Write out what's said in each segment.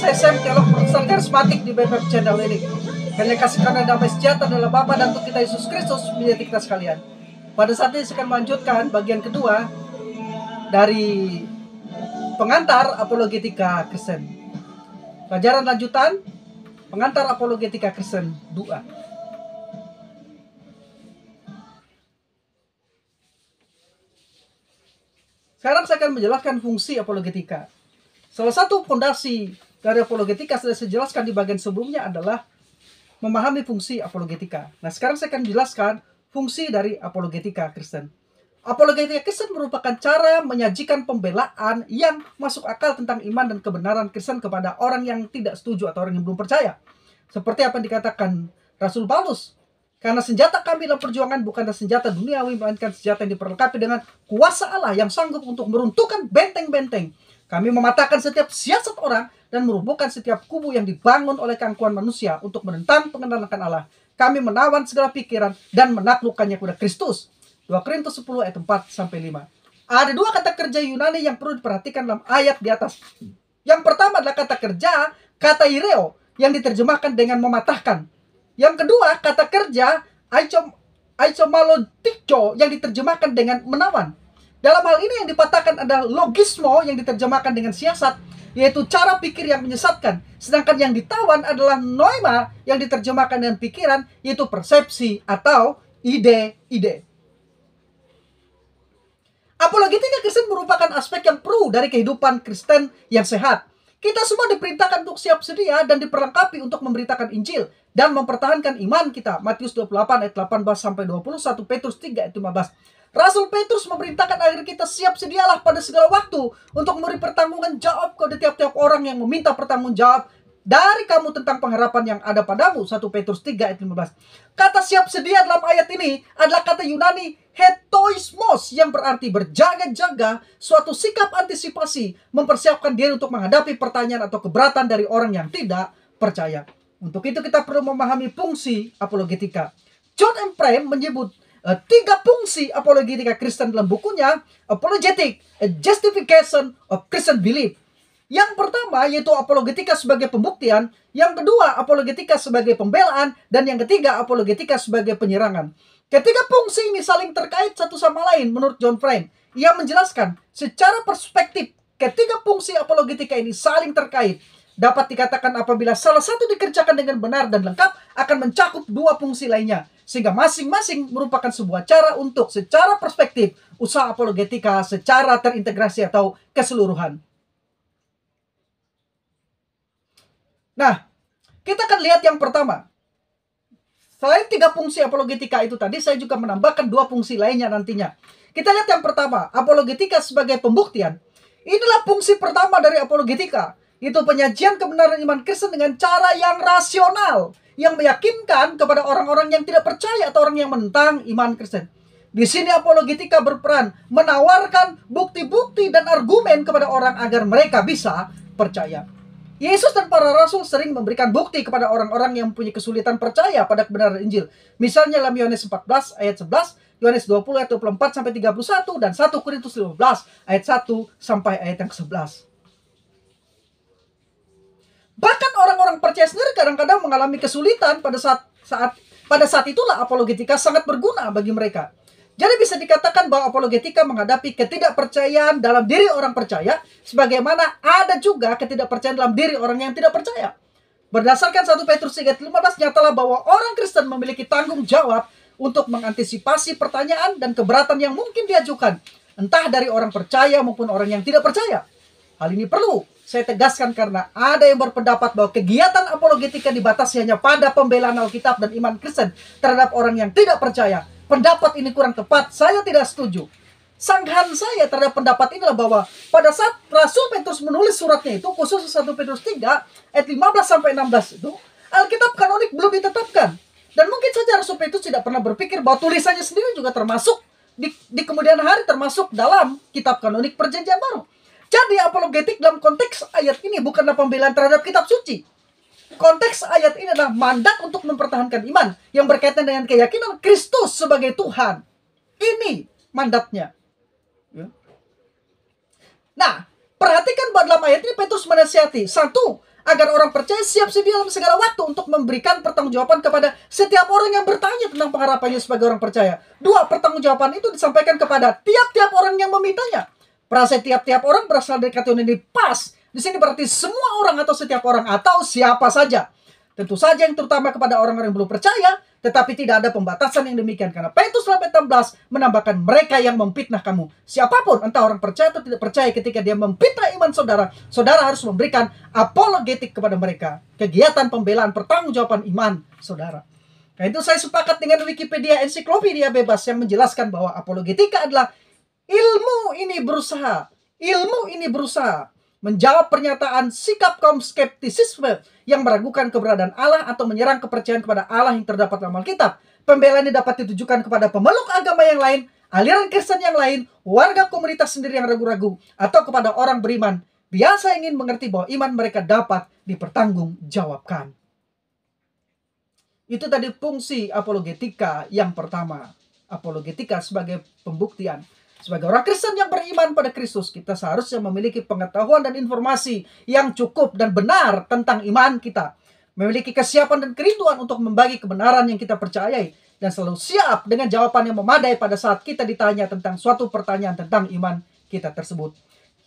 SM Teolog Protestan Karismatik di BPF Channel ini. Hanya kasih karunia damai sejahtera adalah Bapa dan Tuhan kita Yesus Kristus menyertai kita sekalian. Pada saat ini saya akan melanjutkan bagian kedua dari pengantar apologetika Kristen. Pelajaran lanjutan pengantar apologetika Kristen 2. Sekarang saya akan menjelaskan fungsi apologetika. Salah satu fondasi dari apologetika sudah saya jelaskan di bagian sebelumnya adalah memahami fungsi apologetika. Nah, sekarang saya akan menjelaskan fungsi dari apologetika Kristen. Apologetika Kristen merupakan cara menyajikan pembelaan yang masuk akal tentang iman dan kebenaran Kristen kepada orang yang tidak setuju atau orang yang belum percaya. Seperti apa yang dikatakan Rasul Paulus. Karena senjata kami dalam perjuangan bukanlah senjata duniawi, melainkan senjata yang diperlengkapi dengan kuasa Allah yang sanggup untuk meruntuhkan benteng-benteng. Kami mematahkan setiap siasat orang dan merubuhkan setiap kubu yang dibangun oleh keangkuhan manusia untuk menentang pengenalan akan Allah. Kami menawan segala pikiran dan menaklukkannya kepada Kristus. 2 Korintus 10 ayat 4-5. Ada dua kata kerja Yunani yang perlu diperhatikan dalam ayat di atas. Yang pertama adalah kata kerja, kata ireo, yang diterjemahkan dengan mematahkan. Yang kedua, kata kerja, aichomalotikyo, yang diterjemahkan dengan menawan. Dalam hal ini yang dipatahkan adalah logismo yang diterjemahkan dengan siasat, yaitu cara pikir yang menyesatkan. Sedangkan yang ditawan adalah noema yang diterjemahkan dengan pikiran, yaitu persepsi atau ide-ide. Apologetika Kristen merupakan aspek yang perlu dari kehidupan Kristen yang sehat. Kita semua diperintahkan untuk siap sedia dan diperlengkapi untuk memberitakan Injil dan mempertahankan iman kita. Matius 28 ayat 18-20, 1 Petrus 3 ayat 15. Rasul Petrus memerintahkan agar kita siap sedialah pada segala waktu untuk memberi pertanggungan jawab kepada tiap-tiap orang yang meminta pertanggung jawab dari kamu tentang pengharapan yang ada padamu. 1 Petrus 3 ayat 15. Kata siap sedia dalam ayat ini adalah kata Yunani hetoismos yang berarti berjaga-jaga, suatu sikap antisipasi, mempersiapkan diri untuk menghadapi pertanyaan atau keberatan dari orang yang tidak percaya. Untuk itu kita perlu memahami fungsi apologetika. John M. Frame menyebut 3 fungsi apologetika Kristen dalam bukunya Apologetic, a Justification of Christian Belief. Yang pertama yaitu apologetika sebagai pembuktian, yang kedua apologetika sebagai pembelaan, dan yang ketiga apologetika sebagai penyerangan. Ketiga fungsi ini saling terkait satu sama lain menurut John Frame. Ia menjelaskan secara perspektif ketiga fungsi apologetika ini saling terkait. Dapat dikatakan apabila salah satu dikerjakan dengan benar dan lengkap akan mencakup dua fungsi lainnya. Sehingga masing-masing merupakan sebuah cara untuk secara perspektif usaha apologetika secara terintegrasi atau keseluruhan. Nah, kita akan lihat yang pertama. Selain 3 fungsi apologetika itu tadi, saya juga menambahkan 2 fungsi lainnya nantinya. Kita lihat yang pertama, apologetika sebagai pembuktian. Inilah fungsi pertama dari apologetika. Itu penyajian kebenaran iman Kristen dengan cara yang rasional, yang meyakinkan kepada orang-orang yang tidak percaya atau orang yang menentang iman Kristen. Di sini apologetika berperan menawarkan bukti-bukti dan argumen kepada orang agar mereka bisa percaya. Yesus dan para rasul sering memberikan bukti kepada orang-orang yang mempunyai kesulitan percaya pada kebenaran Injil. Misalnya dalam Yohanes 14 ayat 11, Yohanes 20 ayat 24-31, dan 1 Korintus 15 ayat 1 sampai ayat yang 11. Bahkan orang-orang percaya sendiri kadang-kadang mengalami kesulitan pada saat itulah apologetika sangat berguna bagi mereka. Jadi bisa dikatakan bahwa apologetika menghadapi ketidakpercayaan dalam diri orang percaya, sebagaimana ada juga ketidakpercayaan dalam diri orang yang tidak percaya. Berdasarkan 1 Petrus 3 ayat 15, nyatalah bahwa orang Kristen memiliki tanggung jawab untuk mengantisipasi pertanyaan dan keberatan yang mungkin diajukan, entah dari orang percaya maupun orang yang tidak percaya. Hal ini perlu saya tegaskan karena ada yang berpendapat bahwa kegiatan apologetika dibatasi hanya pada pembelaan Alkitab dan iman Kristen terhadap orang yang tidak percaya. Pendapat ini kurang tepat, saya tidak setuju. Sanggahan saya terhadap pendapat ini adalah bahwa pada saat Rasul Petrus menulis suratnya itu, khusus 1 Petrus 3 ayat 15-16 itu, Alkitab kanonik belum ditetapkan. Dan mungkin saja Rasul Petrus tidak pernah berpikir bahwa tulisannya sendiri juga termasuk di kemudian hari termasuk dalam kitab kanonik Perjanjian Baru. Jadi apologetik dalam konteks ayat ini bukanlah pembelaan terhadap kitab suci. Konteks ayat ini adalah mandat untuk mempertahankan iman yang berkaitan dengan keyakinan Kristus sebagai Tuhan. Ini mandatnya. Nah, perhatikan bahwa dalam ayat ini Petrus menasihati. 1. Agar orang percaya siap sedia dalam segala waktu untuk memberikan pertanggungjawaban kepada setiap orang yang bertanya tentang pengharapannya sebagai orang percaya. 2, pertanggungjawaban itu disampaikan kepada tiap-tiap orang yang memintanya. Frase tiap-tiap orang berasal dari kata Yunani pas. Di sini berarti semua orang atau setiap orang atau siapa saja. Tentu saja yang terutama kepada orang-orang yang belum percaya, tetapi tidak ada pembatasan yang demikian. Karena Petrus 16 menambahkan mereka yang memfitnah kamu. Siapapun, entah orang percaya atau tidak percaya, ketika dia memfitnah iman saudara, saudara harus memberikan apologetik kepada mereka. Kegiatan pembelaan pertanggungjawaban iman saudara. Nah, itu saya sepakat dengan Wikipedia Ensiklopedia Bebas yang menjelaskan bahwa apologetika adalah ilmu ini berusaha menjawab pernyataan sikap kaum skeptisisme yang meragukan keberadaan Allah atau menyerang kepercayaan kepada Allah yang terdapat dalam Alkitab. Pembelaan ini dapat ditujukan kepada pemeluk agama yang lain, aliran Kristen yang lain, warga komunitas sendiri yang ragu-ragu, atau kepada orang beriman biasa ingin mengerti bahwa iman mereka dapat dipertanggungjawabkan. Itu tadi fungsi apologetika yang pertama. Apologetika sebagai pembuktian. Sebagai orang Kristen yang beriman pada Kristus, kita seharusnya memiliki pengetahuan dan informasi yang cukup dan benar tentang iman kita. Memiliki kesiapan dan kerinduan untuk membagi kebenaran yang kita percayai. Dan selalu siap dengan jawaban yang memadai pada saat kita ditanya tentang suatu pertanyaan tentang iman kita tersebut.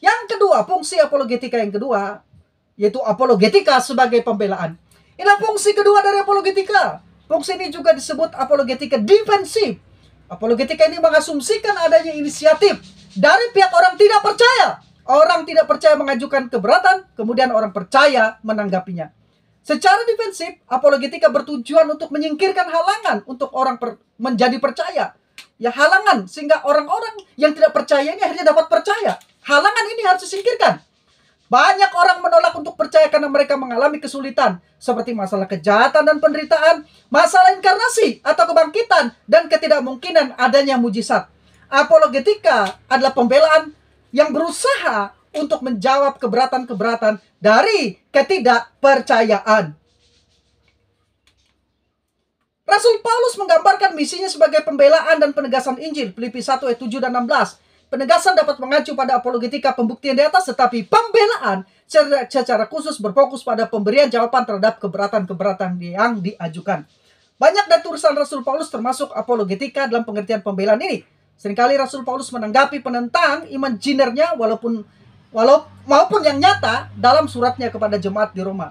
Yang kedua, fungsi apologetika yang kedua, yaitu apologetika sebagai pembelaan. Inilah fungsi kedua dari apologetika. Fungsi ini juga disebut apologetika defensif. Apologetika ini mengasumsikan adanya inisiatif dari pihak orang tidak percaya. Orang tidak percaya mengajukan keberatan, kemudian orang percaya menanggapinya. Secara defensif, apologetika bertujuan untuk menyingkirkan halangan untuk orang menjadi percaya. Ya, halangan sehingga orang-orang yang tidak percaya ini akhirnya dapat percaya. Halangan ini harus disingkirkan. Banyak orang menolak untuk percaya karena mereka mengalami kesulitan, seperti masalah kejahatan dan penderitaan, masalah inkarnasi atau kebangkitan, dan ketidakmungkinan adanya mujizat. Apologetika adalah pembelaan yang berusaha untuk menjawab keberatan-keberatan dari ketidakpercayaan. Rasul Paulus menggambarkan misinya sebagai pembelaan dan penegasan Injil, Filipi 1 ayat 7 dan 16. Penegasan dapat mengacu pada apologetika pembuktian di atas, tetapi pembelaan secara khusus berfokus pada pemberian jawaban terhadap keberatan-keberatan yang diajukan. Banyak dari tulisan Rasul Paulus termasuk apologetika dalam pengertian pembelaan ini. Seringkali Rasul Paulus menanggapi penentang iman jinernya maupun yang nyata dalam suratnya kepada jemaat di Roma.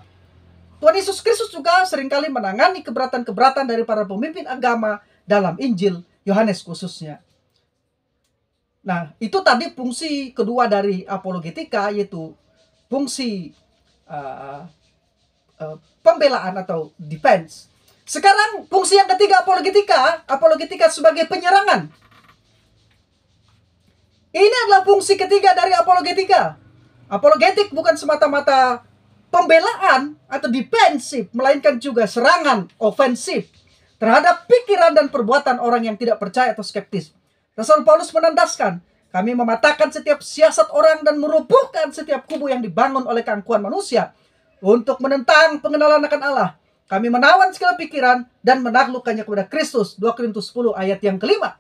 Tuhan Yesus Kristus juga seringkali menangani keberatan-keberatan dari para pemimpin agama dalam Injil Yohanes khususnya. Nah, itu tadi fungsi kedua dari apologetika, yaitu fungsi pembelaan atau defense. Sekarang fungsi yang ketiga apologetika sebagai penyerangan. Ini adalah fungsi ketiga dari apologetika. Apologetik bukan semata-mata pembelaan atau defensif, melainkan juga serangan ofensif terhadap pikiran dan perbuatan orang yang tidak percaya atau skeptis. Rasul Paulus menandaskan, kami mematahkan setiap siasat orang dan merubuhkan setiap kubu yang dibangun oleh keangkuhan manusia untuk menentang pengenalan akan Allah. Kami menawan segala pikiran dan menaklukkannya kepada Kristus. 2 Korintus 10 ayat yang kelima.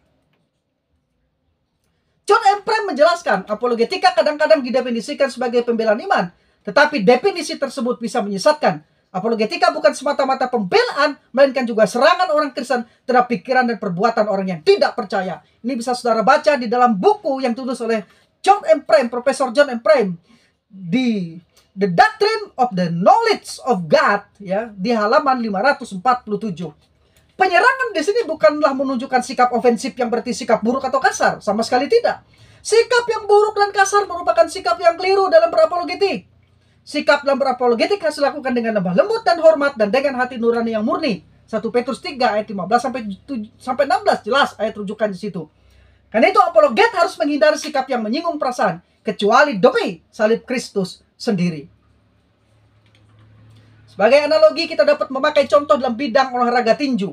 John M. Frame menjelaskan, apologetika kadang-kadang didefinisikan sebagai pembelaan iman, tetapi definisi tersebut bisa menyesatkan. Apologetika bukan semata-mata pembelaan, melainkan juga serangan orang Kristen terhadap pikiran dan perbuatan orang yang tidak percaya. Ini bisa saudara baca di dalam buku yang ditulis oleh John M. Frame, Profesor John M. Frame, di The Doctrine of the Knowledge of God, ya, di halaman 547. Penyerangan di sini bukanlah menunjukkan sikap ofensif yang berarti sikap buruk atau kasar, sama sekali tidak. Sikap yang buruk dan kasar merupakan sikap yang keliru dalam berapologetik. Sikap dalam berapologetik harus dilakukan dengan lemah lembut dan hormat dan dengan hati nurani yang murni. 1 Petrus 3 ayat 15 sampai 16 jelas ayat rujukan di situ. Karena itu apologet harus menghindari sikap yang menyinggung perasaan, kecuali demi salib Kristus sendiri. Sebagai analogi kita dapat memakai contoh dalam bidang olahraga tinju.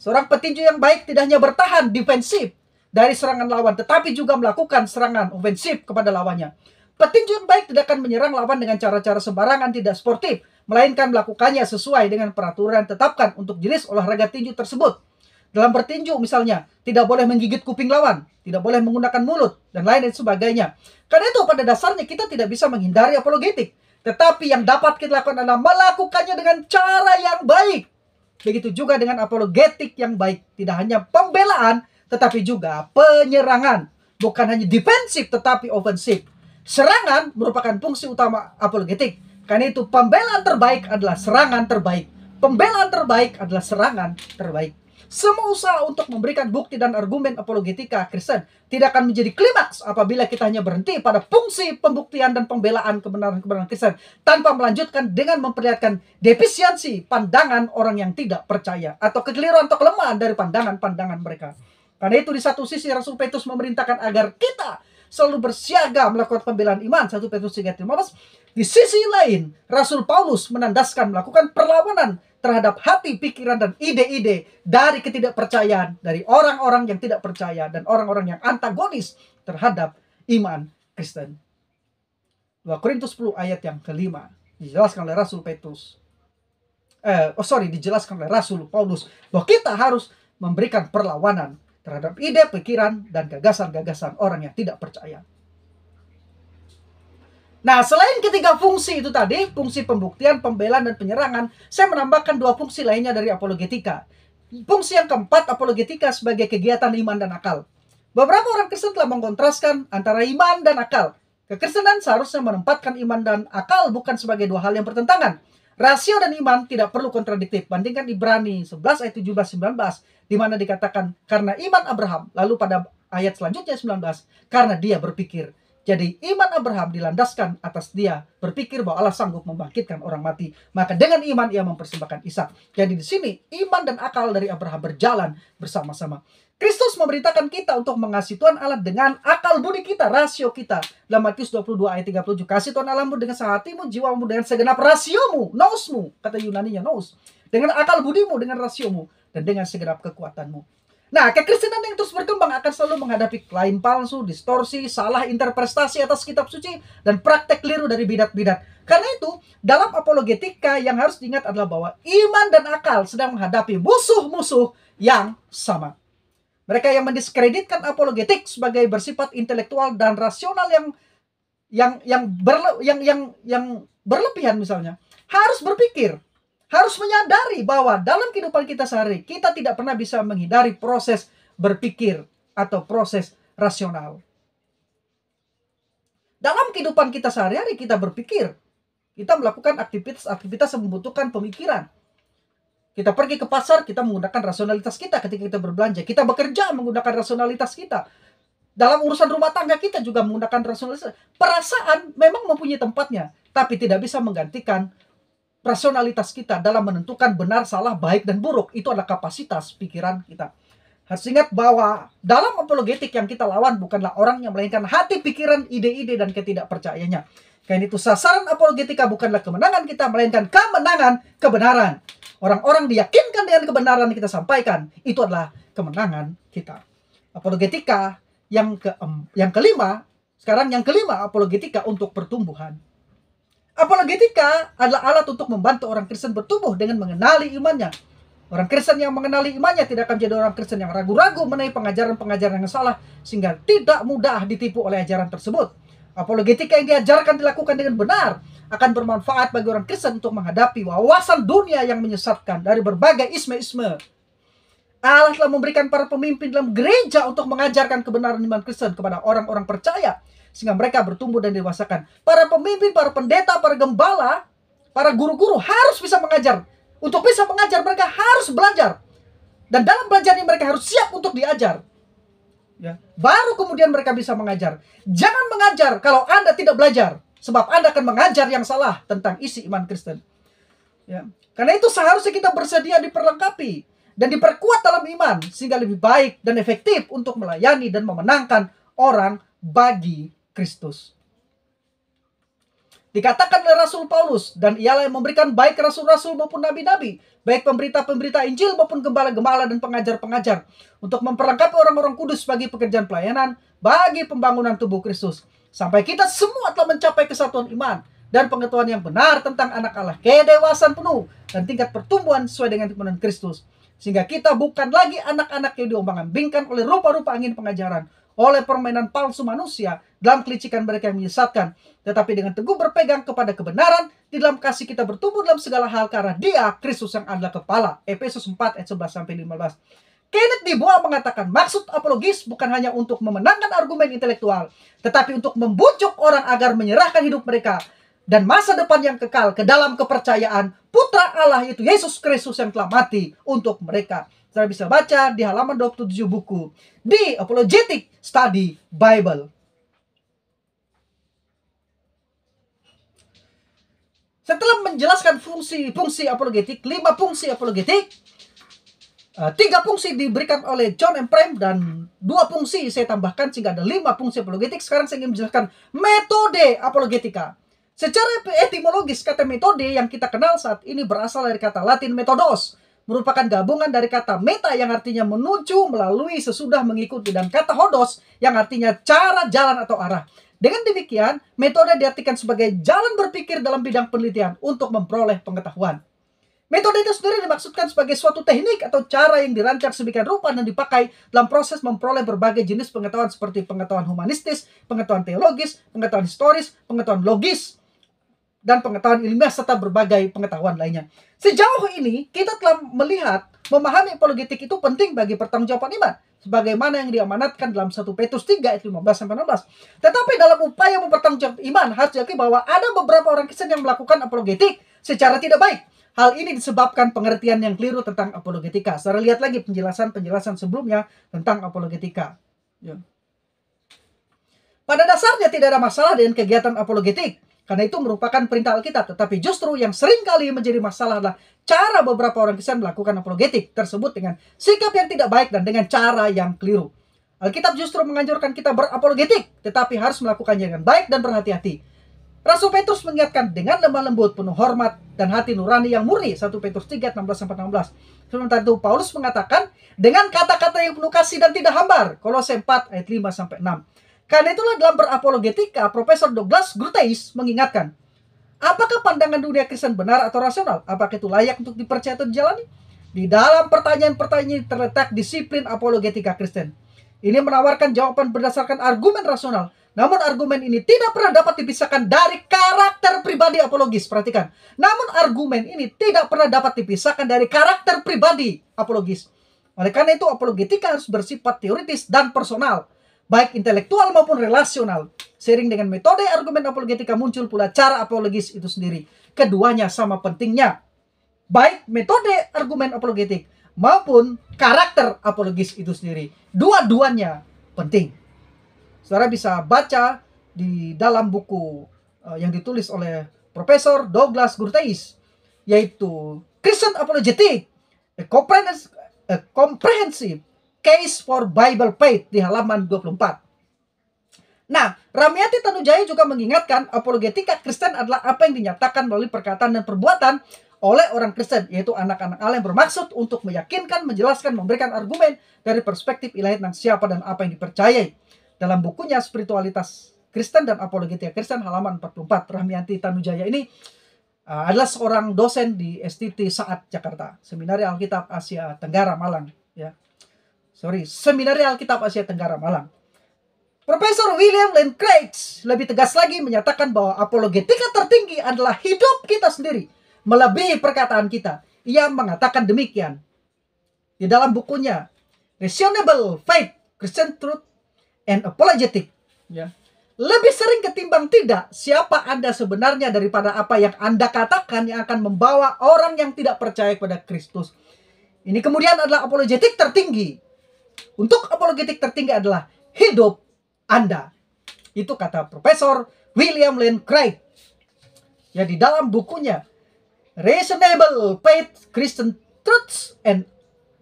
Seorang petinju yang baik tidak hanya bertahan defensif dari serangan lawan, tetapi juga melakukan serangan ofensif kepada lawannya. Petinju yang baik tidak akan menyerang lawan dengan cara-cara sembarangan tidak sportif, melainkan melakukannya sesuai dengan peraturan yang ditetapkan untuk jenis olahraga tinju tersebut. Dalam bertinju misalnya, tidak boleh menggigit kuping lawan, tidak boleh menggunakan mulut, dan lain sebagainya. Karena itu pada dasarnya kita tidak bisa menghindari apologetik. Tetapi yang dapat kita lakukan adalah melakukannya dengan cara yang baik. Begitu juga dengan apologetik yang baik. Tidak hanya pembelaan, tetapi juga penyerangan. Bukan hanya defensif, tetapi ofensif. Serangan merupakan fungsi utama apologetik. Karena itu pembelaan terbaik adalah serangan terbaik. Pembelaan terbaik adalah serangan terbaik. Semua usaha untuk memberikan bukti dan argumen apologetika Kristen tidak akan menjadi klimaks apabila kita hanya berhenti pada fungsi pembuktian dan pembelaan kebenaran-kebenaran Kristen tanpa melanjutkan dengan memperlihatkan defisiensi pandangan orang yang tidak percaya atau kekeliruan atau kelemahan dari pandangan-pandangan mereka. Karena itu di satu sisi Rasul Petrus memerintahkan agar kita selalu bersiaga melakukan pembelaan iman, 1 Petrus 3:15. Di sisi lain, Rasul Paulus menandaskan melakukan perlawanan terhadap hati, pikiran, dan ide-ide dari ketidakpercayaan, dari orang-orang yang tidak percaya dan orang-orang yang antagonis terhadap iman Kristen. 2 Korintus 10 ayat yang kelima dijelaskan oleh Rasul Petrus. Dijelaskan oleh Rasul Paulus bahwa kita harus memberikan perlawanan terhadap ide, pikiran, dan gagasan-gagasan orang yang tidak percaya. Nah, selain ketiga fungsi itu tadi, fungsi pembuktian, pembelaan, dan penyerangan, saya menambahkan 2 fungsi lainnya dari apologetika. Fungsi yang keempat, apologetika sebagai kegiatan iman dan akal. Beberapa orang Kristen telah mengkontraskan antara iman dan akal. Kekristenan seharusnya menempatkan iman dan akal bukan sebagai dua hal yang bertentangan. Rasio dan iman tidak perlu kontradiktif. Bandingkan Ibrani 11 ayat 17-19, di mana dikatakan, karena iman Abraham, lalu pada ayat selanjutnya 19, karena dia berpikir. Jadi iman Abraham dilandaskan atas dia berpikir bahwa Allah sanggup membangkitkan orang mati. Maka dengan iman ia mempersembahkan Ishak. Jadi di sini iman dan akal dari Abraham berjalan bersama-sama. Kristus memerintahkan kita untuk mengasihi Tuhan Allah dengan akal budi kita, rasio kita. Dalam Matius 22 ayat 37, kasih Tuhan Allahmu dengan sehatimu, jiwamu, dengan segenap rasiomu, nousmu, kata Yunaninya nous. Dengan akal budimu, dengan rasiomu, dan dengan segenap kekuatanmu. Nah, kekristenan yang terus berkembang akan selalu menghadapi klaim palsu, distorsi, salah interpretasi atas kitab suci, dan praktek keliru dari bidat-bidat. Karena itu, dalam apologetika yang harus diingat adalah bahwa iman dan akal sedang menghadapi musuh-musuh yang sama. Mereka yang mendiskreditkan apologetik sebagai bersifat intelektual dan rasional yang berlebihan misalnya, harus berpikir, harus menyadari bahwa dalam kehidupan kita sehari, kita tidak pernah bisa menghindari proses berpikir atau proses rasional. Dalam kehidupan kita sehari-hari, kita berpikir. Kita melakukan aktivitas yang membutuhkan pemikiran. Kita pergi ke pasar, kita menggunakan rasionalitas kita ketika kita berbelanja. Kita bekerja menggunakan rasionalitas kita. Dalam urusan rumah tangga kita juga menggunakan rasionalitas. Perasaan memang mempunyai tempatnya, tapi tidak bisa menggantikan rasionalitas kita dalam menentukan benar, salah, baik, dan buruk. Itu adalah kapasitas pikiran kita. Harus ingat bahwa dalam apologetik yang kita lawan bukanlah orangnya, melainkan hati, pikiran, ide-ide, dan ketidakpercayaannya. Karena itu sasaran apologetika bukanlah kemenangan kita, melainkan kemenangan kebenaran. Orang-orang diyakinkan dengan kebenaran yang kita sampaikan, itu adalah kemenangan kita. Apologetika yang kelima, sekarang yang kelima, apologetika untuk pertumbuhan. Apologetika adalah alat untuk membantu orang Kristen bertumbuh dengan mengenali imannya. Orang Kristen yang mengenali imannya tidak akan menjadi orang Kristen yang ragu-ragu mengenai pengajaran-pengajaran yang salah, sehingga tidak mudah ditipu oleh ajaran tersebut. Apologetika yang diajarkan dilakukan dengan benar akan bermanfaat bagi orang Kristen untuk menghadapi wawasan dunia yang menyesatkan dari berbagai isme-isme. Allah telah memberikan para pemimpin dalam gereja untuk mengajarkan kebenaran iman Kristen kepada orang-orang percaya, sehingga mereka bertumbuh dan didewasakan. Para pemimpin, para pendeta, para gembala, para guru-guru harus bisa mengajar. Untuk bisa mengajar, mereka harus belajar. Dan dalam belajar ini mereka harus siap untuk diajar. Ya. Baru kemudian mereka bisa mengajar. Jangan mengajar kalau Anda tidak belajar, sebab Anda akan mengajar yang salah tentang isi iman Kristen. Ya. Karena itu seharusnya kita bersedia diperlengkapi dan diperkuat dalam iman, sehingga lebih baik dan efektif untuk melayani dan memenangkan orang bagi Kristus. Dikatakan oleh Rasul Paulus, dan ialah yang memberikan baik rasul-rasul maupun nabi-nabi, baik pemberita-pemberita Injil maupun gembala-gembala dan pengajar-pengajar, untuk memperlengkapi orang-orang kudus bagi pekerjaan pelayanan, bagi pembangunan tubuh Kristus, sampai kita semua telah mencapai kesatuan iman dan pengetahuan yang benar tentang anak Allah, kedewasaan penuh dan tingkat pertumbuhan sesuai dengan kepenuhan Kristus, sehingga kita bukan lagi anak-anak yang diombang-ambingkan oleh rupa-rupa angin pengajaran, oleh permainan palsu manusia dalam kelicikan mereka yang menyesatkan. Tetapi dengan teguh berpegang kepada kebenaran, di dalam kasih kita bertumbuh dalam segala hal karena Dia, Kristus yang adalah kepala. Efesus 4 ayat 11-15. Kenneth Dubois mengatakan maksud apologis bukan hanya untuk memenangkan argumen intelektual, tetapi untuk membujuk orang agar menyerahkan hidup mereka dan masa depan yang kekal ke dalam kepercayaan Putra Allah yaitu Yesus Kristus yang telah mati untuk mereka. Saudara bisa baca di halaman 27 buku di Apologetic Study Bible. Setelah menjelaskan fungsi apologetik, 5 fungsi apologetik, 3 fungsi diberikan oleh John M. Frame dan 2 fungsi saya tambahkan sehingga ada 5 fungsi apologetik. Sekarang saya ingin menjelaskan metode apologetika. Secara etimologis, kata metode yang kita kenal saat ini berasal dari kata Latin methodos, merupakan gabungan dari kata meta yang artinya menuju, melalui, sesudah, mengikuti, dan kata hodos yang artinya cara, jalan, atau arah. Dengan demikian, metode diartikan sebagai jalan berpikir dalam bidang penelitian untuk memperoleh pengetahuan. Metode itu sendiri dimaksudkan sebagai suatu teknik atau cara yang dirancang sedemikian rupa dan dipakai dalam proses memperoleh berbagai jenis pengetahuan seperti pengetahuan humanistis, pengetahuan teologis, pengetahuan historis, pengetahuan logis, dan pengetahuan ilmiah serta berbagai pengetahuan lainnya. Sejauh ini kita telah melihat memahami apologetik itu penting bagi pertanggungjawaban iman, sebagaimana yang diamanatkan dalam 1 Petrus 3 ayat 15-16. Tetapi dalam upaya mempertanggungjawabkan iman harus diakui bahwa ada beberapa orang Kristen yang melakukan apologetik secara tidak baik. Hal ini disebabkan pengertian yang keliru tentang apologetika. Saudara lihat lagi penjelasan sebelumnya tentang apologetika. Ya. Pada dasarnya tidak ada masalah dengan kegiatan apologetik, karena itu merupakan perintah Alkitab. Tetapi justru yang seringkali menjadi masalah adalah cara beberapa orang Kristen melakukan apologetik tersebut dengan sikap yang tidak baik dan dengan cara yang keliru. Alkitab justru menganjurkan kita berapologetik, tetapi harus melakukannya dengan baik dan berhati-hati. Rasul Petrus mengingatkan dengan lemah lembut, penuh hormat, dan hati nurani yang murni. 1 Petrus 3, 16-16. Sementara itu Paulus mengatakan dengan kata-kata yang penuh kasih dan tidak hambar. Kolose 4 ayat 5-6. Karena itulah dalam berapologetika, Profesor Douglas Groothuis mengingatkan, apakah pandangan dunia Kristen benar atau rasional? Apakah itu layak untuk dipercaya atau dijalani? Di dalam pertanyaan-pertanyaan terletak disiplin apologetika Kristen. Ini menawarkan jawaban berdasarkan argumen rasional. Namun argumen ini tidak pernah dapat dipisahkan dari karakter pribadi apologis. Perhatikan. Namun argumen ini tidak pernah dapat dipisahkan dari karakter pribadi apologis. Oleh karena itu apologetika harus bersifat teoritis dan personal, baik intelektual maupun relasional. Seiring dengan metode argumen apologetika muncul pula cara apologis itu sendiri. Keduanya sama pentingnya. Baik metode argumen apologetik maupun karakter apologis itu sendiri. Dua-duanya penting. Saudara bisa baca di dalam buku yang ditulis oleh Profesor Douglas Groothuis, yaitu Christian Apologetic, a Comprehensive Case for Bible Faith di halaman 24. Nah, Ramiati Tanujaya juga mengingatkan apologetika Kristen adalah apa yang dinyatakan melalui perkataan dan perbuatan oleh orang Kristen, yaitu anak-anak Allah yang bermaksud untuk meyakinkan, menjelaskan, memberikan argumen dari perspektif ilahi tentang siapa dan apa yang dipercayai. Dalam bukunya Spiritualitas Kristen dan Apologetika Kristen halaman 44, Ramiati Tanujaya ini adalah seorang dosen di STT Saat Jakarta, Seminari Alkitab Asia Tenggara Malang. Seminari Alkitab Asia Tenggara Malang. Profesor William Lane Craig lebih tegas lagi menyatakan bahwa apologetika tertinggi adalah hidup kita sendiri, melebihi perkataan kita. Ia mengatakan demikian di dalam bukunya Reasonable Faith, Christian Truth and Apologetic. Lebih sering ketimbang tidak, siapa Anda sebenarnya daripada apa yang Anda katakan yang akan membawa orang yang tidak percaya kepada Kristus. Ini kemudian adalah apologetik tertinggi. Untuk apologetik tertinggi adalah hidup Anda. Itu kata Profesor William Lane Craig. Ya, di dalam bukunya Reasonable Faith, Christian Truths and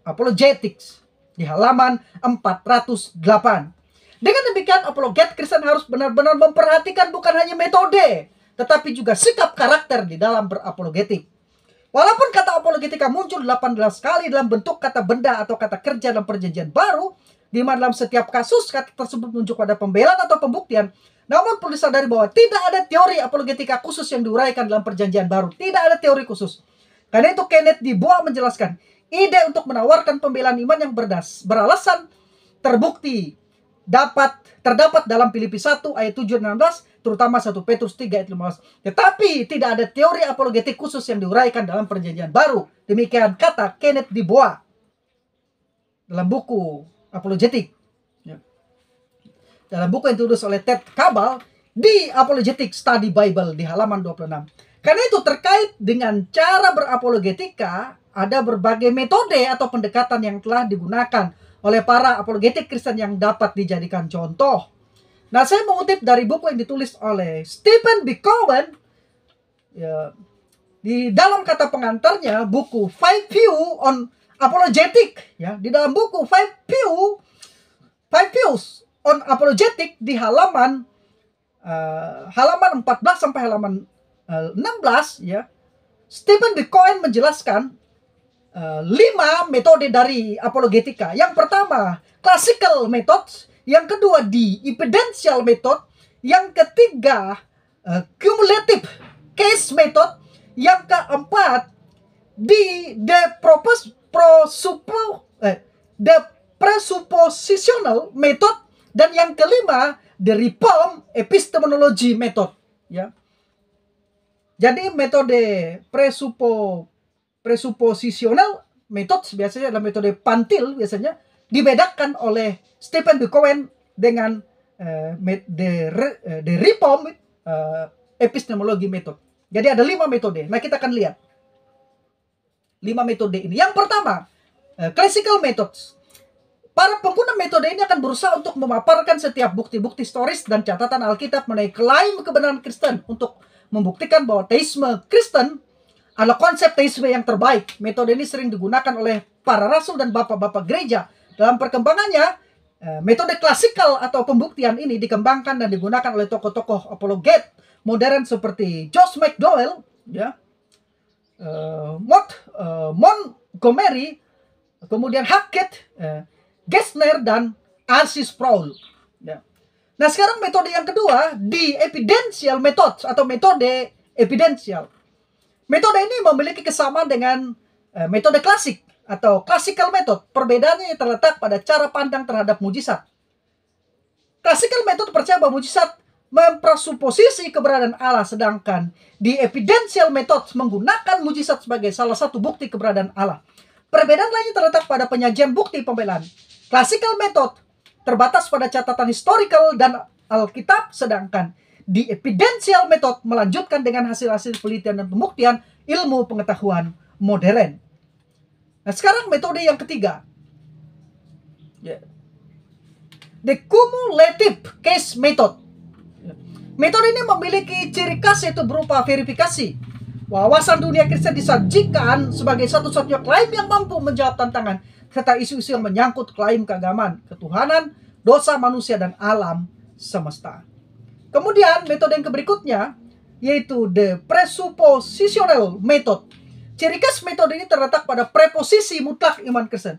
Apologetics di halaman 408. Dengan demikian, apologet Kristen harus benar-benar memperhatikan bukan hanya metode, tetapi juga sikap karakter di dalam berapologetik. Walaupun kata apologetika muncul 18 kali dalam bentuk kata benda atau kata kerja dalam perjanjian baru, di mana dalam setiap kasus kata tersebut menunjuk pada pembelaan atau pembuktian, namun perlu disadari bahwa tidak ada teori apologetika khusus yang diuraikan dalam perjanjian baru. Tidak ada teori khusus. Karena itu Kenneth Dubois menjelaskan, ide untuk menawarkan pembelaan iman yang beralasan terbukti terdapat dalam Filipi 1 ayat 7 dan 16, terutama 1 Petrus 3 ayat 15. Tetapi tidak ada teori apologetik khusus yang diuraikan dalam Perjanjian Baru. Demikian kata Kenneth Dubois dalam buku Apologetik. Dalam buku yang ditulis oleh Ted Caball di Apologetic Study Bible di halaman 26. Karena itu terkait dengan cara berapologetika, ada berbagai metode atau pendekatan yang telah digunakan oleh para apologetik Kristen yang dapat dijadikan contoh. Nah, saya mengutip dari buku yang ditulis oleh Stephen B. Cohen, ya, di dalam kata pengantarnya, buku Five View on Apologetic, ya, di dalam buku Five Views on Apologetic di halaman 14 sampai halaman 16, ya, Stephen B. Cohen menjelaskan 5 metode dari apologetika. Yang pertama, classical method. Yang kedua, the evidential method. Yang ketiga, cumulative case method. Yang keempat, the presuppositional method. Dan yang kelima, the reform epistemology method. Ya. Jadi metode presuppositional method biasanya adalah metode Pantil, biasanya dibedakan oleh Stephen B. Cohen dengan the reform epistemology method. Jadi ada 5 metode. Nah, kita akan lihat 5 metode ini. Yang pertama, classical methods. Para pengguna metode ini akan berusaha untuk memaparkan setiap bukti-bukti historis dan catatan Alkitab mengenai klaim kebenaran Kristen untuk membuktikan bahwa teisme Kristen adalah konsep teisme yang terbaik. Metode ini sering digunakan oleh para rasul dan bapak-bapak gereja. Dalam perkembangannya, metode klasikal atau pembuktian ini dikembangkan dan digunakan oleh tokoh-tokoh apologet modern seperti Josh McDowell, ya, Montgomery, kemudian Hackett, Gessner, dan R.C. Sproul. Ya. Nah, sekarang metode yang kedua, the evidential method atau metode evidensial. Metode ini memiliki kesamaan dengan metode klasik atau classical method. Perbedaannya terletak pada cara pandang terhadap mujizat. Classical method percaya bahwa mujizat mempresuposisi keberadaan Allah, sedangkan the evidential method menggunakan mujizat sebagai salah satu bukti keberadaan Allah. Perbedaan lainnya terletak pada penyajian bukti pembelaan. Classical method terbatas pada catatan historical dan Alkitab, sedangkan the evidential method melanjutkan dengan hasil-hasil penelitian dan pembuktian ilmu pengetahuan modern. Nah, sekarang metode yang ketiga, the cumulative case method. Metode ini memiliki ciri khas yaitu berupa verifikasi. Wawasan dunia Kristen disajikan sebagai satu-satunya klaim yang mampu menjawab tantangan serta isu-isu yang menyangkut klaim keagamaan, ketuhanan, dosa manusia, dan alam semesta. Kemudian metode yang berikutnya yaitu the presuppositional method. Ciri khas metode ini terletak pada preposisi mutlak iman Kristen.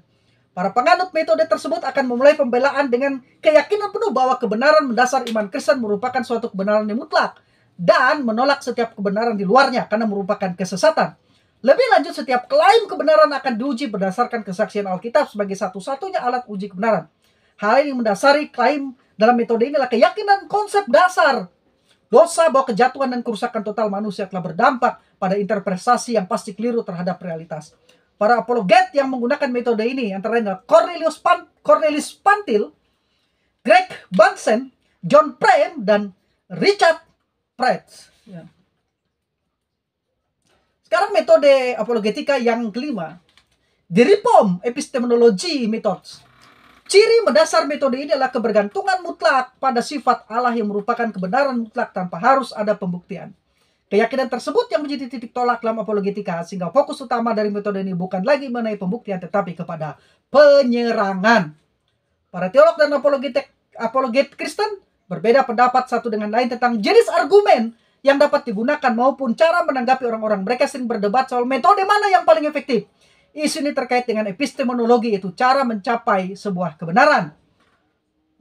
Para penganut metode tersebut akan memulai pembelaan dengan keyakinan penuh bahwa kebenaran mendasar iman Kristen merupakan suatu kebenaran yang mutlak dan menolak setiap kebenaran di luarnya karena merupakan kesesatan. Lebih lanjut, setiap klaim kebenaran akan diuji berdasarkan kesaksian Alkitab sebagai satu-satunya alat uji kebenaran. Hal yang mendasari klaim dalam metode ini adalah keyakinan konsep dasar dosa, bahwa kejatuhan dan kerusakan total manusia telah berdampak pada interpretasi yang pasti keliru terhadap realitas. Para apologet yang menggunakan metode ini antara lain Cornelius Pantil, Greg Bunsen, John Frame, dan Richard Pratt. Ya. Sekarang metode apologetika yang kelima, the reform epistemology methods. Ciri mendasar metode ini adalah kebergantungan mutlak pada sifat Allah yang merupakan kebenaran mutlak tanpa harus ada pembuktian. Keyakinan tersebut yang menjadi titik tolak dalam apologetika, sehingga fokus utama dari metode ini bukan lagi mengenai pembuktian tetapi kepada penyerangan. Para teolog dan apologet Kristen berbeda pendapat satu dengan lain tentang jenis argumen yang dapat digunakan maupun cara menanggapi orang-orang. Mereka sering berdebat soal metode mana yang paling efektif. Isu ini terkait dengan epistemologi, yaitu cara mencapai sebuah kebenaran.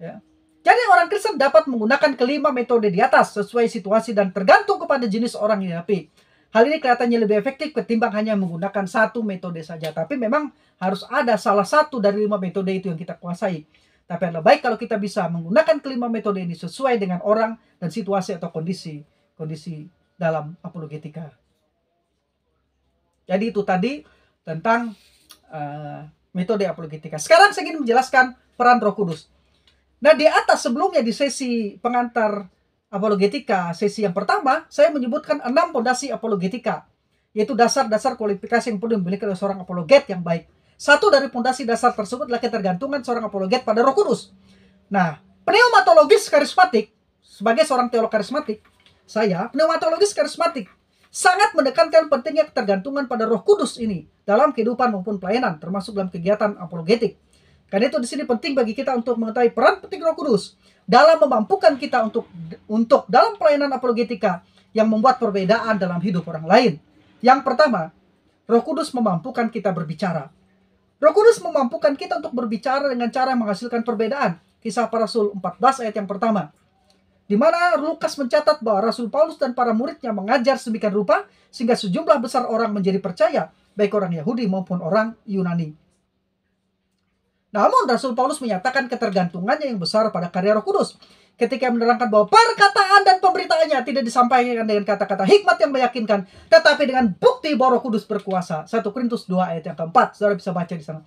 Ya. Jadi orang Kristen dapat menggunakan kelima metode di atas sesuai situasi dan tergantung kepada jenis orang yang dihadapi. Hal ini kelihatannya lebih efektif ketimbang hanya menggunakan satu metode saja. Tapi memang harus ada salah satu dari 5 metode itu yang kita kuasai. Tapi adalah baik kalau kita bisa menggunakan kelima metode ini sesuai dengan orang dan situasi atau kondisi dalam apologetika. Jadi itu tadi tentang metode apologetika. Sekarang saya ingin menjelaskan peran Roh Kudus. Nah, di atas sebelumnya di sesi pengantar apologetika, sesi yang pertama, saya menyebutkan 6 fondasi apologetika, yaitu dasar-dasar kualifikasi yang perlu dimiliki oleh seorang apologet yang baik. Satu dari fondasi dasar tersebut adalah ketergantungan seorang apologet pada Roh Kudus. Nah, pneumatologis karismatik, sebagai seorang teolog karismatik, pneumatologis karismatik sangat menekankan pentingnya ketergantungan pada Roh Kudus ini dalam kehidupan maupun pelayanan, termasuk dalam kegiatan apologetik. Karena itu di sini penting bagi kita untuk mengetahui peran penting Roh Kudus dalam memampukan kita untuk dalam pelayanan apologetika yang membuat perbedaan dalam hidup orang lain. Yang pertama, Roh Kudus memampukan kita berbicara. Roh Kudus memampukan kita untuk berbicara dengan cara menghasilkan perbedaan. Kisah Para Rasul 14 ayat yang pertama, di mana Lukas mencatat bahwa Rasul Paulus dan para muridnya mengajar sedemikian rupa sehingga sejumlah besar orang menjadi percaya, baik orang Yahudi maupun orang Yunani. Namun Rasul Paulus menyatakan ketergantungannya yang besar pada karya Roh Kudus ketika menerangkan bahwa perkataan dan pemberitaannya tidak disampaikan dengan kata-kata hikmat yang meyakinkan, tetapi dengan bukti bahwa Roh Kudus berkuasa. 1 Korintus 2 ayat yang keempat, saudara bisa baca di sana.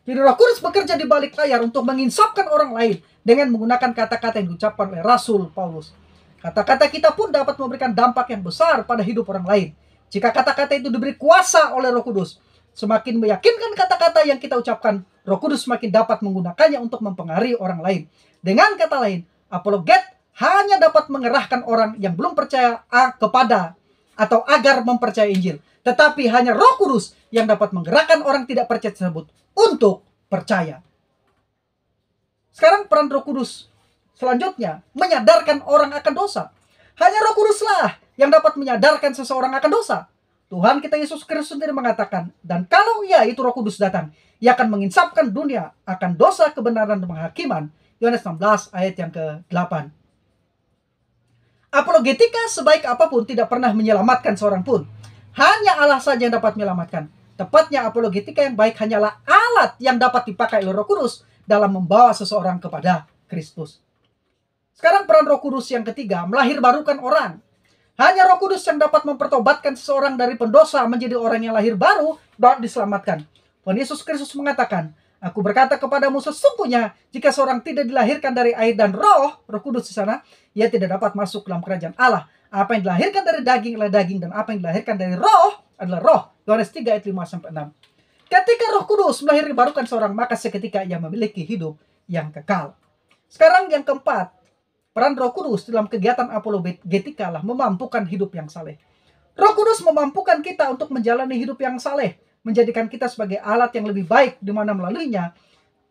Jadi Roh Kudus bekerja di balik layar untuk menginsafkan orang lain dengan menggunakan kata-kata yang diucapkan oleh Rasul Paulus. Kata-kata kita pun dapat memberikan dampak yang besar pada hidup orang lain. Jika kata-kata itu diberi kuasa oleh Roh Kudus, semakin meyakinkan kata-kata yang kita ucapkan, Roh Kudus semakin dapat menggunakannya untuk mempengaruhi orang lain. Dengan kata lain, apologet hanya dapat mengerahkan orang yang belum percaya kepada atau agar mempercayai Injil. Tetapi hanya Roh Kudus yang dapat menggerakkan orang tidak percaya tersebut untuk percaya. Sekarang peran Roh Kudus selanjutnya, menyadarkan orang akan dosa. Hanya Roh Kuduslah yang dapat menyadarkan seseorang akan dosa. Tuhan kita Yesus Kristus sendiri mengatakan, dan kalau ia itu Roh Kudus datang, ia akan menginsafkan dunia akan dosa, kebenaran, dan penghakiman. Yohanes 16 ayat yang ke-8. Apologetika sebaik apapun tidak pernah menyelamatkan seorang pun. Hanya Allah saja yang dapat menyelamatkan. Tepatnya apologetika yang baik hanyalah alat yang dapat dipakai oleh Roh Kudus dalam membawa seseorang kepada Kristus. Sekarang peran Roh Kudus yang ketiga, melahirbarukan orang. Hanya Roh Kudus yang dapat mempertobatkan seseorang dari pendosa menjadi orang yang lahir baru dan diselamatkan. Tuhan Yesus Kristus mengatakan, Aku berkata kepadamu sesungguhnya, jika seorang tidak dilahirkan dari air dan Roh Kudus di sana, ia tidak dapat masuk dalam kerajaan Allah. Apa yang dilahirkan dari daging adalah daging, dan apa yang dilahirkan dari Roh adalah Roh. Yohanes 3 ayat 5-6. Ketika Roh Kudus melahirbarukan seorang, maka seketika ia memiliki hidup yang kekal. Sekarang yang keempat, peran Roh Kudus dalam kegiatan apologetika lah memampukan hidup yang saleh. Roh Kudus memampukan kita untuk menjalani hidup yang saleh, menjadikan kita sebagai alat yang lebih baik, di mana melaluinya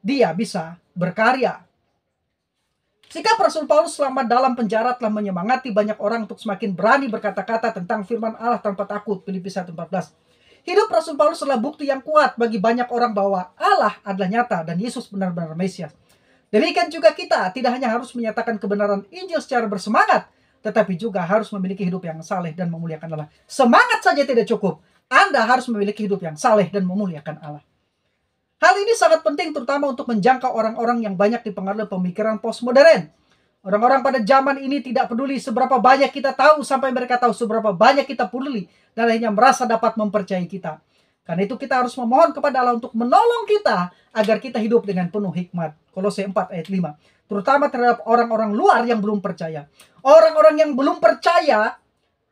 dia bisa berkarya. Sikap Rasul Paulus selama dalam penjara telah menyemangati banyak orang untuk semakin berani berkata-kata tentang firman Allah tanpa takut. Filipi 1:14. Hidup Rasul Paulus adalah bukti yang kuat bagi banyak orang bahwa Allah adalah nyata dan Yesus benar-benar Mesias. Demikian juga kita tidak hanya harus menyatakan kebenaran Injil secara bersemangat, tetapi juga harus memiliki hidup yang saleh dan memuliakan Allah. Semangat saja tidak cukup. Anda harus memiliki hidup yang saleh dan memuliakan Allah. Hal ini sangat penting terutama untuk menjangkau orang-orang yang banyak dipengaruhi pemikiran postmodern. Orang-orang pada zaman ini tidak peduli seberapa banyak kita tahu sampai mereka tahu seberapa banyak kita peduli dan hanya merasa dapat mempercayai kita. Karena itu kita harus memohon kepada Allah untuk menolong kita agar kita hidup dengan penuh hikmat. Kolose 4 ayat 5. Terutama terhadap orang-orang luar yang belum percaya. Orang-orang yang belum percaya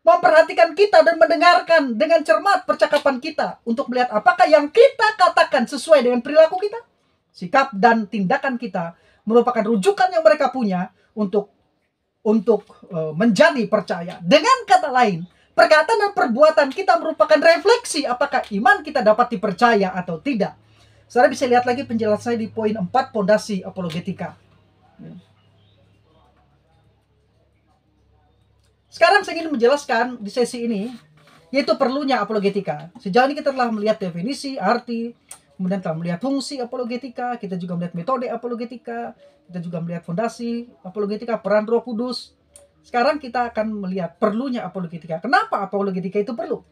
memperhatikan kita dan mendengarkan dengan cermat percakapan kita untuk melihat apakah yang kita katakan sesuai dengan perilaku kita. Sikap dan tindakan kita merupakan rujukan yang mereka punya untuk menjadi percaya. Dengan kata lain, perkataan dan perbuatan kita merupakan refleksi apakah iman kita dapat dipercaya atau tidak. Saudara bisa lihat lagi penjelasan di poin 4 pondasi apologetika. Sekarang saya ingin menjelaskan di sesi ini, yaitu perlunya apologetika. Sejauh ini kita telah melihat definisi, arti, kemudian telah melihat fungsi apologetika, kita juga melihat metode apologetika, kita juga melihat fondasi apologetika, peran Roh Kudus. Sekarang kita akan melihat perlunya apologetika. Kenapa apologetika itu perlu?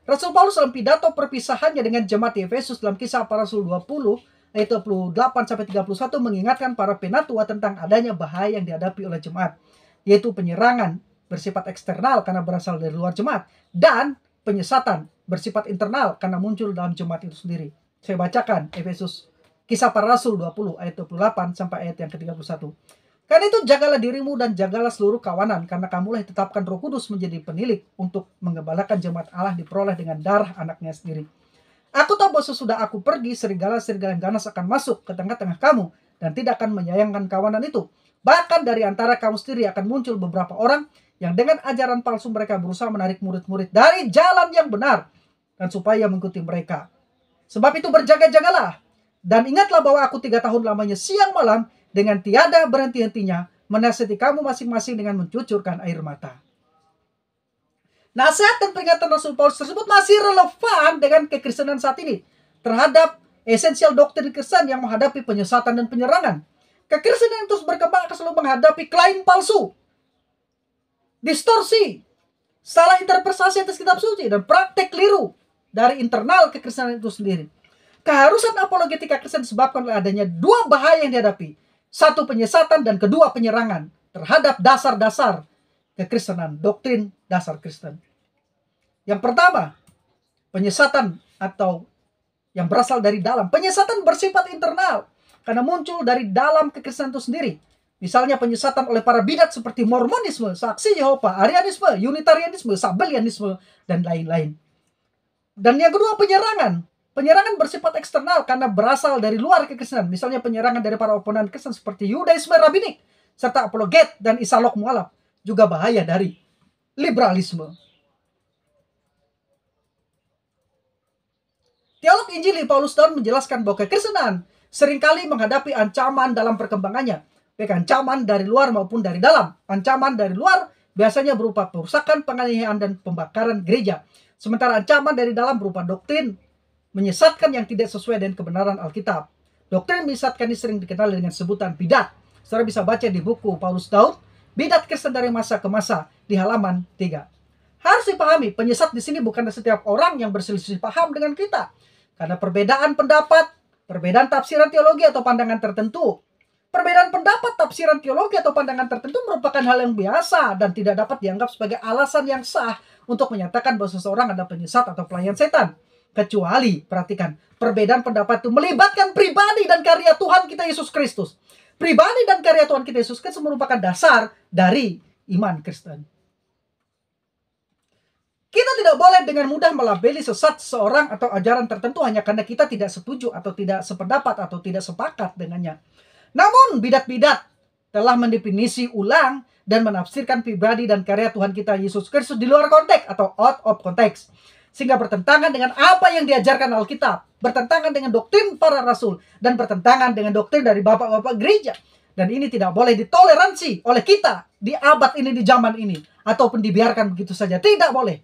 Rasul Paulus dalam pidato perpisahannya dengan jemaat di Efesus dalam Kisah Para Rasul 20 ayat 28-31 mengingatkan para penatua tentang adanya bahaya yang dihadapi oleh jemaat, yaitu penyerangan bersifat eksternal karena berasal dari luar jemaat, dan penyesatan bersifat internal karena muncul dalam jemaat itu sendiri. Saya bacakan Efesus Kisah Para Rasul 20 ayat 28 sampai ayat yang ke-31. Karena itu jagalah dirimu dan jagalah seluruh kawanan, karena kamulah ditetapkan Roh Kudus menjadi penilik untuk menggembalakan jemaat Allah diperoleh dengan darah anaknya sendiri. Aku tahu bahwa sesudah aku pergi, serigala-serigala yang ganas akan masuk ke tengah-tengah kamu dan tidak akan menyayangkan kawanan itu. Bahkan dari antara kamu sendiri akan muncul beberapa orang yang dengan ajaran palsu mereka berusaha menarik murid-murid dari jalan yang benar, dan supaya mengikuti mereka. Sebab itu berjaga-jagalah, dan ingatlah bahwa aku 3 tahun lamanya siang malam dengan tiada berhenti-hentinya menasihati kamu masing-masing dengan mencucurkan air mata. Nasihat dan peringatan Rasul Paulus tersebut masih relevan dengan kekristenan saat ini terhadap esensial doktrin Kristen yang menghadapi penyesatan dan penyerangan. Kekristenan yang terus berkembang akan selalu menghadapi klaim palsu, distorsi, salah interpretasi atas kitab suci, dan praktek keliru dari internal kekristenan itu sendiri. Keharusan apologetika Kristen disebabkan oleh adanya dua bahaya yang dihadapi. Satu, penyesatan, dan kedua, penyerangan terhadap dasar-dasar kekristenan, doktrin dasar Kristen. Yang pertama, penyesatan atau yang berasal dari dalam. Penyesatan bersifat internal karena muncul dari dalam kekristenan itu sendiri. Misalnya penyesatan oleh para bidat seperti Mormonisme, Saksi Yehova, Arianisme, Unitarianisme, Sabellianisme, dan lain-lain. Dan yang kedua, penyerangan. Penyerangan bersifat eksternal karena berasal dari luar kekristenan. Misalnya penyerangan dari para oponan Kristen seperti Yudaisme Rabinik, serta apologet dan Isalok Mualaf. Juga bahaya dari liberalisme. Teolog Injili Paulus Daun menjelaskan bahwa kekristenan seringkali menghadapi ancaman dalam perkembangannya, baik ancaman dari luar maupun dari dalam. Ancaman dari luar biasanya berupa perusakan, penganiayaan, dan pembakaran gereja. Sementara ancaman dari dalam berupa doktrin menyesatkan yang tidak sesuai dengan kebenaran Alkitab. Doktrin menyesatkan ini sering dikenal dengan sebutan bidat. Saudara bisa baca di buku Paulus Daud, Bidat Kristen dari Masa ke Masa, di halaman 3. Harus dipahami, penyesat di sini bukan setiap orang yang berselisih paham dengan kita. Karena perbedaan pendapat, perbedaan tafsiran teologi atau pandangan tertentu. Perbedaan pendapat, tafsiran teologi atau pandangan tertentu merupakan hal yang biasa dan tidak dapat dianggap sebagai alasan yang sah untuk menyatakan bahwa seseorang adalah penyesat atau pelayan setan. Kecuali, perhatikan, perbedaan pendapat itu melibatkan pribadi dan karya Tuhan kita Yesus Kristus. Pribadi dan karya Tuhan kita Yesus Kristus merupakan dasar dari iman Kristen. Kita tidak boleh dengan mudah melabeli sesat seseorang atau ajaran tertentu hanya karena kita tidak setuju atau tidak sependapat atau tidak sepakat dengannya. Namun, bidat-bidat telah mendefinisi ulang dan menafsirkan pribadi dan karya Tuhan kita Yesus Kristus di luar konteks atau out of context, sehingga bertentangan dengan apa yang diajarkan Alkitab, bertentangan dengan doktrin para rasul, dan bertentangan dengan doktrin dari bapak-bapak gereja. Dan ini tidak boleh ditoleransi oleh kita di abad ini, di zaman ini, ataupun dibiarkan begitu saja. Tidak boleh.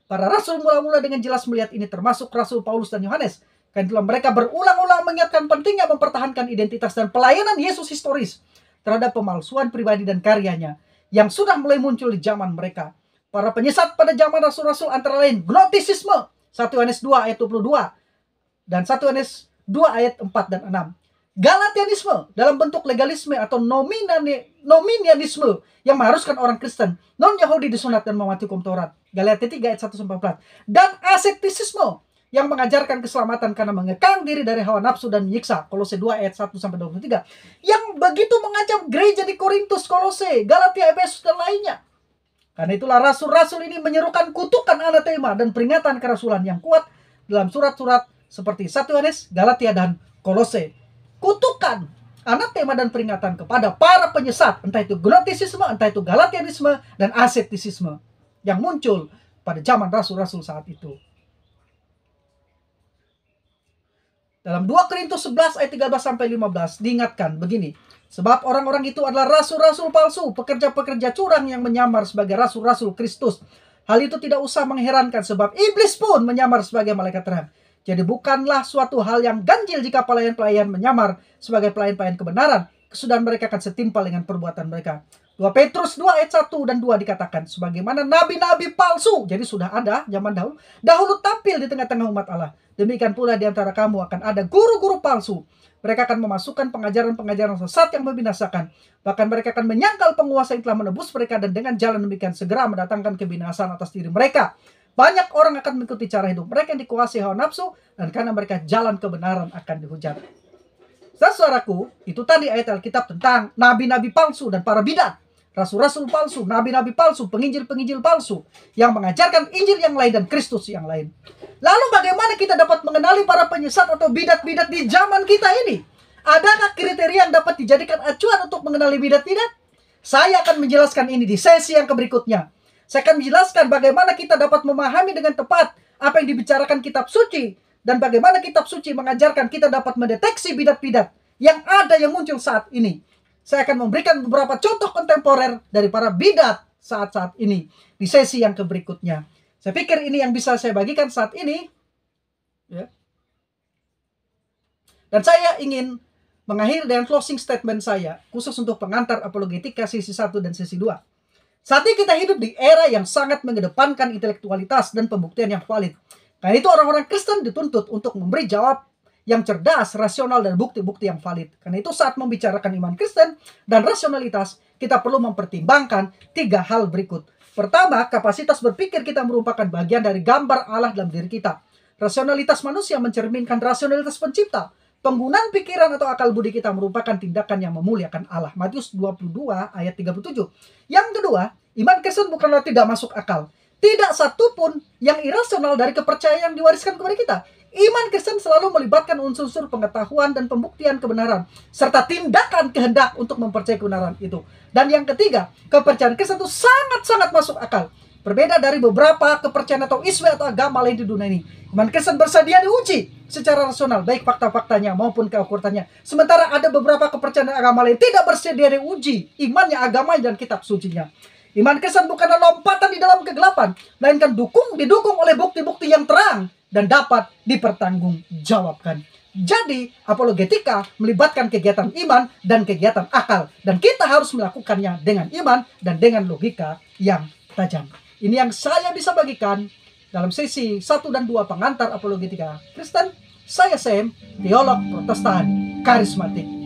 Para rasul mula-mula dengan jelas melihat ini, termasuk Rasul Paulus dan Yohanes. Karena itulah mereka berulang-ulang mengingatkan pentingnya mempertahankan identitas dan pelayanan Yesus historis terhadap pemalsuan pribadi dan karyanya yang sudah mulai muncul di zaman mereka. Para penyesat pada zaman rasul-rasul antara lain Gnostisisme, 1 Yohanes 2 ayat 22 dan 1 Yohanes 2 ayat 4 dan 6. Galatianisme dalam bentuk legalisme atau nominianisme yang mengharuskan orang Kristen non-Yahudi disunat dan mematuhi hukum Taurat, Galatia 3 ayat 1-4. Dan asketisisme yang mengajarkan keselamatan karena mengekang diri dari hawa nafsu dan menyiksa, Kolose 2 ayat 1-23, yang begitu mengancam gereja di Korintus, Kolose, Galatia, Efesus, dan lainnya. Karena itulah rasul-rasul ini menyerukan kutukan anatema dan peringatan kerasulan yang kuat dalam surat-surat seperti 1 Yohanes, Galatia, dan Kolose. Kutukan, anatema, dan peringatan kepada para penyesat, entah itu Gnostisisme, entah itu Galatianisme, dan asketisisme yang muncul pada zaman rasul-rasul saat itu. Dalam 2 Korintus 11 ayat 13-15 diingatkan begini. Sebab orang-orang itu adalah rasul-rasul palsu, pekerja-pekerja curang yang menyamar sebagai rasul-rasul Kristus. Hal itu tidak usah mengherankan sebab iblis pun menyamar sebagai malaikat terang. Jadi bukanlah suatu hal yang ganjil jika pelayan-pelayan menyamar sebagai pelayan-pelayan kebenaran. Kesudahan mereka akan setimpal dengan perbuatan mereka. 2 Petrus 2 ayat 1 dan 2 dikatakan, sebagaimana nabi-nabi palsu, jadi sudah ada zaman dahulu tampil di tengah-tengah umat Allah. Demikian pula di antara kamu akan ada guru-guru palsu. Mereka akan memasukkan pengajaran-pengajaran sesat yang membinasakan. Bahkan mereka akan menyangkal penguasa yang telah menebus mereka, dan dengan jalan demikian segera mendatangkan kebinasaan atas diri mereka. Banyak orang akan mengikuti cara hidup mereka yang dikuasai hawa nafsu, dan karena mereka jalan kebenaran akan dihujat. Saudaraku, itu tadi ayat Alkitab tentang nabi-nabi palsu dan para bidat. Rasul-rasul palsu, nabi-nabi palsu, penginjil-penginjil palsu yang mengajarkan Injil yang lain dan Kristus yang lain. Lalu bagaimana kita dapat mengenali para penyesat atau bidat-bidat di zaman kita ini? Adakah kriteria yang dapat dijadikan acuan untuk mengenali bidat-bidat? Saya akan menjelaskan ini di sesi yang berikutnya. Saya akan menjelaskan bagaimana kita dapat memahami dengan tepat apa yang dibicarakan kitab suci, dan bagaimana kitab suci mengajarkan kita dapat mendeteksi bidat-bidat yang ada yang muncul saat ini. Saya akan memberikan beberapa contoh kontemporer dari para bidat saat-saat ini di sesi yang berikutnya. Saya pikir ini yang bisa saya bagikan saat ini. Ya. Dan saya ingin mengakhiri dengan closing statement saya, khusus untuk pengantar apologetika sesi 1 dan sesi 2. Saat ini kita hidup di era yang sangat mengedepankan intelektualitas dan pembuktian yang valid. Karena itu orang-orang Kristen dituntut untuk memberi jawab yang cerdas, rasional, dan bukti-bukti yang valid. Karena itu saat membicarakan iman Kristen dan rasionalitas, kita perlu mempertimbangkan 3 hal berikut. Pertama, kapasitas berpikir kita merupakan bagian dari gambar Allah dalam diri kita. Rasionalitas manusia mencerminkan rasionalitas pencipta. Penggunaan pikiran atau akal budi kita merupakan tindakan yang memuliakan Allah. Matius 22 ayat 37. Yang kedua, iman Kristen bukanlah tidak masuk akal. Tidak satupun yang irasional dari kepercayaan yang diwariskan kepada kita. Iman Kristen selalu melibatkan unsur-unsur pengetahuan dan pembuktian kebenaran, serta tindakan kehendak untuk mempercayai kebenaran itu. Dan yang ketiga, kepercayaan Kristen itu sangat-sangat masuk akal. Berbeda dari beberapa kepercayaan atau isme atau agama lain di dunia ini. Iman Kristen bersedia diuji secara rasional, baik fakta-faktanya maupun keakuratan. Sementara ada beberapa kepercayaan agama lain tidak bersedia diuji imannya, agamanya, dan kitab sucinya. Iman Kristen bukanlah lompatan di dalam kegelapan, melainkan didukung oleh bukti-bukti yang terang dan dapat dipertanggungjawabkan. Jadi, apologetika melibatkan kegiatan iman dan kegiatan akal. Dan kita harus melakukannya dengan iman dan dengan logika yang tajam. Ini yang saya bisa bagikan dalam sesi 1 dan 2 pengantar apologetika Kristen. Saya Sam, teolog Protestan karismatik.